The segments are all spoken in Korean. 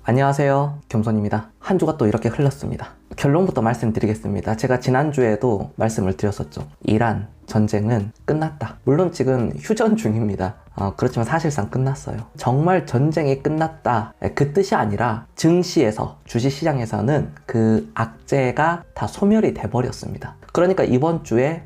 안녕하세요, 겸손입니다. 한 주가 또 이렇게 흘렀습니다. 결론부터 말씀드리겠습니다. 제가 지난주에도 말씀을 드렸었죠. 이란 전쟁은 끝났다. 물론 지금 휴전 중입니다. 그렇지만 사실상 끝났어요. 정말 전쟁이 끝났다, 그 뜻이 아니라 증시에서, 주식시장에서는 그 악재가 다 소멸이 돼버렸습니다. 그러니까 이번 주에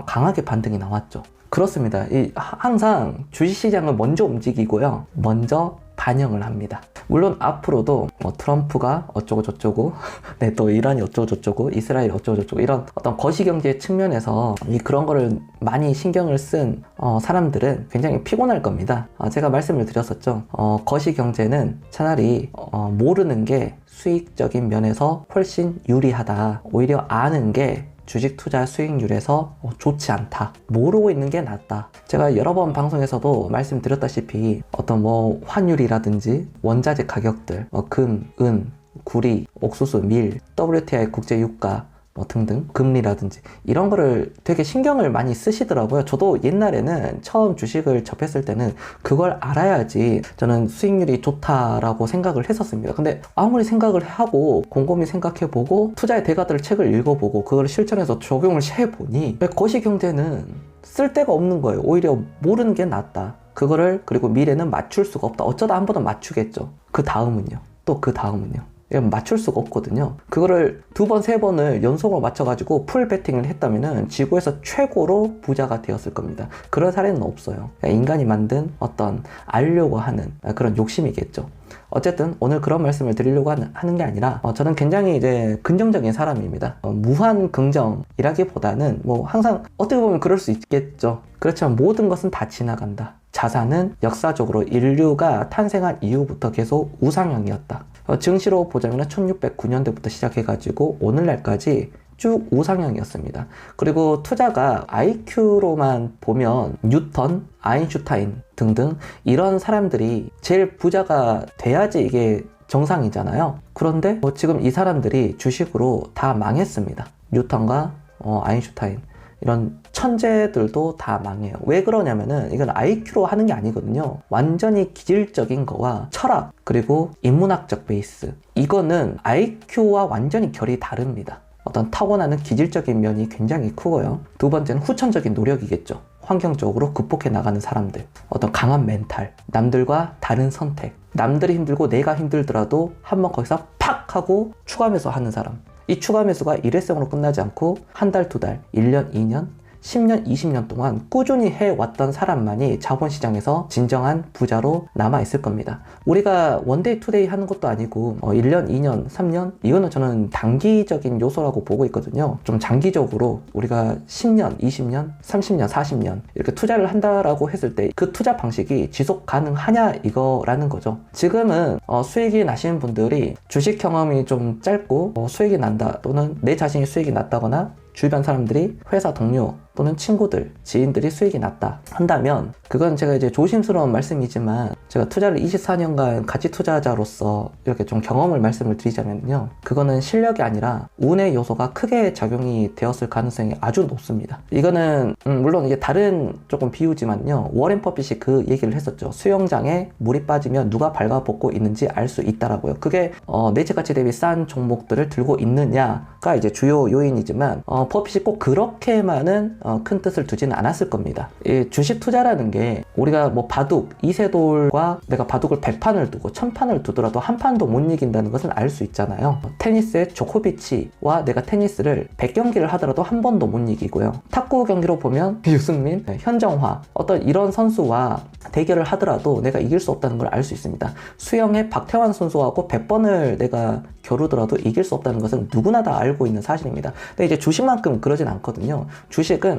강하게 반등이 나왔죠. 그렇습니다. 항상 주식시장은 먼저 움직이고요, 먼저 반영을 합니다. 물론 앞으로도 트럼프가 어쩌고 저쩌고 네, 또 이란이 어쩌고 저쩌고 이스라엘이 어쩌고 저쩌고 이런 어떤 거시경제 측면에서 그런 거를 많이 신경을 쓴 사람들은 굉장히 피곤할 겁니다. 제가 말씀을 드렸었죠. 거시경제는 차라리 모르는 게 수익적인 면에서 훨씬 유리하다. 오히려 아는 게 주식 투자 수익률에서 좋지 않다. 모르고 있는 게 낫다. 제가 여러 번 방송에서도 말씀드렸다시피 어떤 환율이라든지 원자재 가격들, 금, 은, 구리, 옥수수, 밀, WTI 국제유가 등등, 금리라든지 이런 거를 되게 신경을 많이 쓰시더라고요. 저도 옛날에는 처음 주식을 접했을 때는 그걸 알아야지 저는 수익률이 좋다라고 생각을 했었습니다. 근데 아무리 생각을 하고 곰곰이 생각해보고 투자의 대가들 책을 읽어보고 그걸 실천해서 적용을 해보니 거시경제는 쓸데가 없는 거예요. 오히려 모르는 게 낫다. 그리고 미래는 맞출 수가 없다. 어쩌다 한 번은 맞추겠죠. 그 다음은요. 또 그 다음은요. 맞출 수가 없거든요. 그거를 2번, 3번을 연속으로 맞춰가지고 풀 베팅을 했다면은 지구에서 최고로 부자가 되었을 겁니다. 그런 사례는 없어요. 인간이 만든 어떤 알려고 하는 그런 욕심이겠죠. 어쨌든 오늘 그런 말씀을 드리려고 하는 게 아니라 저는 굉장히 이제 긍정적인 사람입니다. 무한 긍정이라기보다는 항상 어떻게 보면 그럴 수 있겠죠. 그렇지만 모든 것은 다 지나간다. 자산은 역사적으로 인류가 탄생한 이후부터 계속 우상향이었다. 증시로 보자면 1609년대부터 시작해가지고 오늘날까지 쭉 우상향이었습니다. 그리고 투자가 IQ로만 보면 뉴턴, 아인슈타인 등등 이런 사람들이 제일 부자가 돼야지 이게 정상이잖아요. 그런데 지금 이 사람들이 주식으로 다 망했습니다. 뉴턴과 아인슈타인 이런 천재들도 다 망해요. 왜 그러냐면은 이건 IQ로 하는 게 아니거든요. 완전히 기질적인 거와 철학 그리고 인문학적 베이스, 이거는 IQ와 완전히 결이 다릅니다. 어떤 타고나는 기질적인 면이 굉장히 크고요. 두 번째는 후천적인 노력이겠죠. 환경적으로 극복해 나가는 사람들, 어떤 강한 멘탈, 남들과 다른 선택, 남들이 힘들고 내가 힘들더라도 한번 거기서 팍 하고 추가 매수하는 사람. 이 추가 매수가 일회성으로 끝나지 않고 한 달, 2달, 1년, 2년, 10년, 20년 동안 꾸준히 해왔던 사람만이 자본시장에서 진정한 부자로 남아있을 겁니다. 우리가 원데이 투데이 하는 것도 아니고 1년, 2년, 3년 이거는 저는 단기적인 요소라고 보고 있거든요. 좀 장기적으로 우리가 10년, 20년, 30년, 40년 이렇게 투자를 한다라고 했을 때 그 투자 방식이 지속 가능하냐 이거라는 거죠. 지금은 수익이 나시는 분들이 주식 경험이 좀 짧고 수익이 난다 또는 내 자신이 수익이 났다거나 주변 사람들이 회사 동료 또는 친구들, 지인들이 수익이 났다 한다면 그건 제가 이제 조심스러운 말씀이지만 제가 투자를 24년간 가치 투자자로서 이렇게 좀 경험을 말씀을 드리자면요, 그거는 실력이 아니라 운의 요소가 크게 작용이 되었을 가능성이 아주 높습니다. 이거는 물론 이게 다른 조금 비유지만요, 워렌 버핏이 그 얘기를 했었죠. 수영장에 물이 빠지면 누가 발가벗고 있는지 알 수 있다라고요. 그게 내재 가치 대비 싼 종목들을 들고 있느냐가 이제 주요 요인이지만 버핏이 꼭 그렇게만은 큰 뜻을 두지는 않았을 겁니다. 이 주식 투자라는 게 우리가 바둑, 이세돌과 내가 바둑을 100판을 두고 1000판을 두더라도 한 판도 못 이긴다는 것을 알 수 있잖아요. 테니스의 조코비치와 내가 테니스를 100경기를 하더라도 한 번도 못 이기고요. 탁구 경기로 보면 유승민, 현정화 어떤 이런 선수와 대결을 하더라도 내가 이길 수 없다는 걸 알 수 있습니다. 수영의 박태환 선수하고 100번을 내가 겨루더라도 이길 수 없다는 것은 누구나 다 알고 있는 사실입니다. 근데 이제 주식만큼 그러진 않거든요. 주식은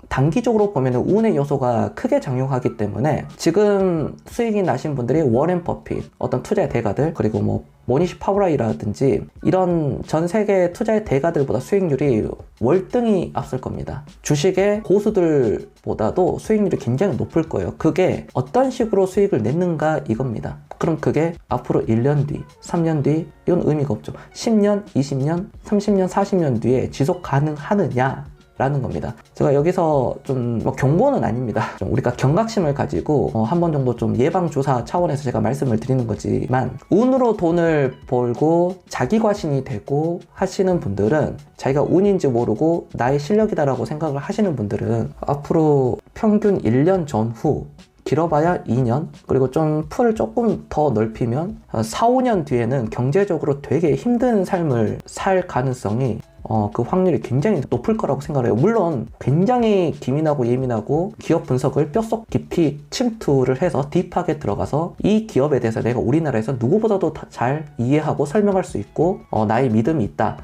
단기적으로 보면 운의 요소가 크게 작용하기 때문에 지금 수익이 나신 분들이 워렌 버핏, 어떤 투자의 대가들, 그리고 모니시 파우라이라든지 이런 전 세계 투자의 대가들보다 수익률이 월등히 앞설 겁니다. 주식의 고수들보다도 수익률이 굉장히 높을 거예요. 그게 어떤 식으로 수익을 냈는가 이겁니다. 그럼 그게 앞으로 1년 뒤, 3년 뒤 이건 의미가 없죠. 10년, 20년, 30년, 40년 뒤에 지속 가능하느냐 라는 겁니다. 제가 여기서 좀 뭐 경고는 아닙니다. 좀 우리가 경각심을 가지고 한 번 정도 좀 예방조사 차원에서 제가 말씀을 드리는 거지만, 운으로 돈을 벌고 자기 과신이 되고 하시는 분들은, 자기가 운인지 모르고 나의 실력이다라고 생각을 하시는 분들은 앞으로 평균 1년 전후, 길어봐야 2년, 그리고 좀 풀을 조금 더 넓히면 4, 5년 뒤에는 경제적으로 되게 힘든 삶을 살 가능성이 그 확률이 굉장히 높을 거라고 생각해요. 물론 굉장히 기민하고 예민하고 기업 분석을 뼛속 깊이 침투를 해서 딥하게 들어가서 이 기업에 대해서 내가 우리나라에서 누구보다도 잘 이해하고 설명할 수 있고 나의 믿음이 있다.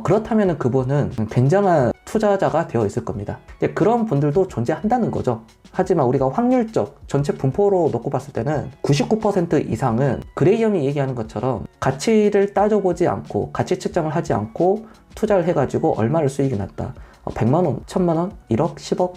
그렇다면 그분은 굉장한 투자자가 되어 있을 겁니다. 그런 분들도 존재한다는 거죠. 하지만 우리가 확률적 전체 분포로 놓고 봤을 때는 99% 이상은 그레이엄이 얘기하는 것처럼 가치를 따져보지 않고, 가치 측정을 하지 않고 투자를 해가지고 얼마를 수익이 났다. 100만원, 1000만원, 1억, 10억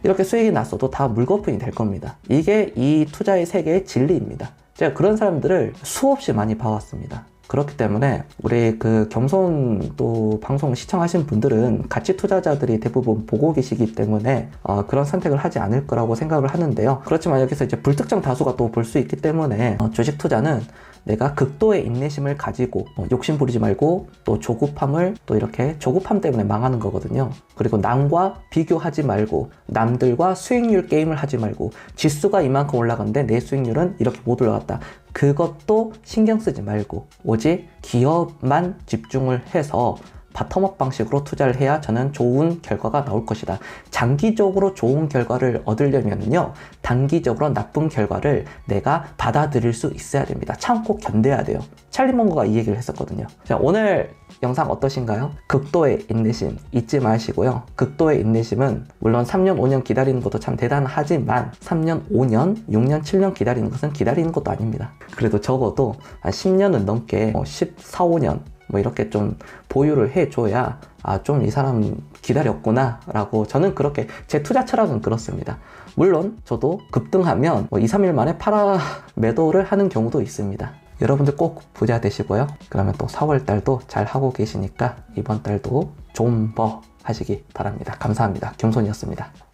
이렇게 수익이 났어도 다 물거품이 될 겁니다. 이게 이 투자의 세계의 진리입니다. 제가 그런 사람들을 수없이 많이 봐왔습니다. 그렇기 때문에 우리 그 겸손 또 방송을 시청하신 분들은 가치 투자자들이 대부분 보고 계시기 때문에 그런 선택을 하지 않을 거라고 생각을 하는데요. 그렇지만 여기서 이제 불특정 다수가 또 볼 수 있기 때문에 주식 투자는 내가 극도의 인내심을 가지고 욕심 부리지 말고, 또 조급함을, 또 이렇게 조급함 때문에 망하는 거거든요. 그리고 남과 비교하지 말고, 남들과 수익률 게임을 하지 말고, 지수가 이만큼 올라갔는데 내 수익률은 이렇게 못 올라갔다. 그것도 신경 쓰지 말고 오직 기업만 집중을 해서 바텀업 방식으로 투자를 해야 저는 좋은 결과가 나올 것이다. 장기적으로 좋은 결과를 얻으려면요, 단기적으로 나쁜 결과를 내가 받아들일 수 있어야 됩니다. 참고 견뎌야 돼요. 찰리 멍거가 이 얘기를 했었거든요. 자, 오늘 영상 어떠신가요? 극도의 인내심 잊지 마시고요. 극도의 인내심은 물론 3년, 5년 기다리는 것도 참 대단하지만 3년, 5년, 6년, 7년 기다리는 것은 기다리는 것도 아닙니다. 그래도 적어도 한 10년은 넘게 14, 5년 뭐 이렇게 좀 보유를 해줘야 좀 이 사람 기다렸구나 라고, 저는 그렇게, 제 투자 철학은 그렇습니다. 물론 저도 급등하면 2, 3일 만에 팔아 매도를 하는 경우도 있습니다. 여러분들 꼭 부자 되시고요. 그러면 또 4월 달도 잘 하고 계시니까 이번 달도 좀 더 하시기 바랍니다. 감사합니다. 겸손이었습니다.